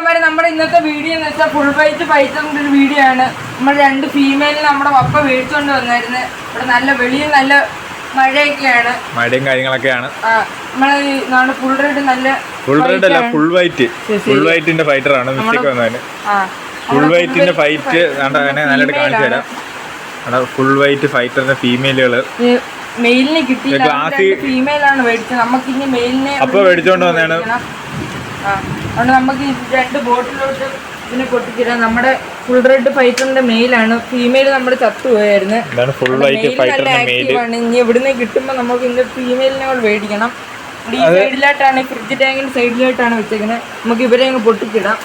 ചേട്ടന്മാരെ നമ്മുടെ ഇന്നത്തെ വീഡിയോ എന്ന് വെച്ചാൽ ഫുൾ വൈറ്റ് പൈത്തറിന്റെ ഒരു വീഡിയോ ആണ്. നമ്മൾ 2 ഫീമെയിൽ നമ്മുടെ പപ്പ മേടിച്ചോണ്ട് വന്നായിരുന്നു. ഇവിടെ നല്ല വെളിയിൽ നല്ല മഴയൊക്കെയാണ്, മഴയും കാര്യങ്ങളൊക്കെയാണ്. നമ്മള് ഫുൾ റെഡ് നല്ല ഫുൾ റെഡ് അല്ല ഫുൾ വൈറ്റിന്റെ ഫൈറ്റർ ആണ്. മിസ്റ്റേക്ക് വന്നതിന് ഫുൾ വൈറ്റിന്റെ ഫൈറ്റ് നല്ലതായിട്ട് കാണിച്ചു തരാം. ഫുൾ വൈറ്റ് ഫൈറ്ററിന്റെ ഫീമെയിലുകള് മെയിലിനെ കിട്ടിയില്ല, ഫീമെയിലാണ് മേടിച്ചത്. നമുക്ക് ഇനി മെയിലിനെ അപ്പൊ മേടിച്ചോണ്ട് വന്നതാണ്. അതുകൊണ്ട് നമുക്ക് 2 ബോട്ടിലോട്ട് ഇതിനെ പൊട്ടിച്ചിടാം. നമ്മുടെ ഫുൾ റെഡ് ഫൈറ്ററിന്റെ മെയിലാണ്. ഫീമെയിൽ നമ്മുടെ ചത്തുപോയായിരുന്നു. ഇനി ഇവിടുന്ന് കിട്ടുമ്പോ നമുക്ക് ഇതിന്റെ ഫീമെയിലിനെ കൂടെ മേടിക്കണം. ഈ സൈഡിലായിട്ടാണ്, ഫ്രിഡ്ജ് ടാങ്കിന്റെ സൈഡിലായിട്ടാണ് വെച്ചേക്കുന്നത്. നമുക്ക് ഇവരെ അങ്ങ് പൊട്ടിച്ചിടാം.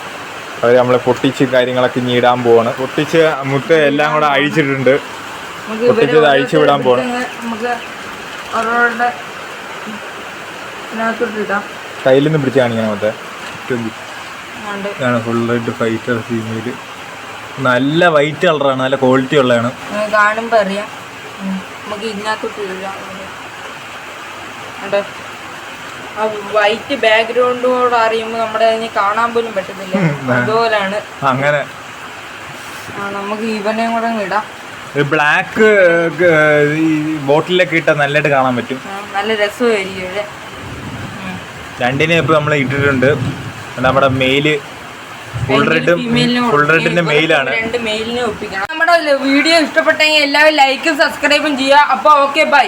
അത് നമ്മള് പൊട്ടിച്ച് കാര്യങ്ങളൊക്കെ ഇടാൻ പോവാണ്. പൊട്ടിച്ച് മുത്ത് എല്ലാം കൂടെ അഴിച്ചിട്ടുണ്ട്. പൊട്ടിച്ചത് അഴിച്ചു വിടാൻ പോവാണ്. നമുക്ക് അവരുടെ ഇതിനകത്തോട്ടിടാം. കയ്യിൽ നിന്ന് പിടിച്ച് കാണിക്കണം. മറ്റേ ഇതാണ് ഫുൾ റെഡ് ഫൈറ്റർ ഫീമെയിൽ. നല്ല വൈറ്റ് കളറാണ്, നല്ല ക്വാളിറ്റി ഉള്ളതാണ്. കാണുമ്പോ അറിയാം. നമുക്ക് ഇതിനകത്തോട്ട് ഇടാം. വൈറ്റ് ബാക്ക്ഗ്രൗണ്ടോട് അറിയുമ്പോൾ നമ്മുടെ അതിന് കാണാൻ പോലും പറ്റത്തില്ല. അതുപോലാണ്. അങ്ങനെ നമുക്ക് ഇവനെയും കൂടെ ഇടാം. ബ്ലാക്ക് ബോട്ടിലൊക്കെ ഇട്ടാൽ നല്ലതായിട്ട് കാണാൻ പറ്റും. നല്ല രസമായിരിക്കും. രണ്ടിനെ ഇപ്പൊ നമ്മൾ ഇട്ടിട്ടുണ്ട്. നമ്മുടെ മെയില് ഫുൾ റെഡിന്റെ മെയിലാണ്. 2 മെയിലിനെ ഒപ്പിക്കണം. നമ്മുടെ വീഡിയോ ഇഷ്ടപ്പെട്ടെങ്കിൽ എല്ലാവരും ലൈക്കും സബ്സ്ക്രൈബും ചെയ്യുക. അപ്പോൾ ഓക്കെ, ബൈ.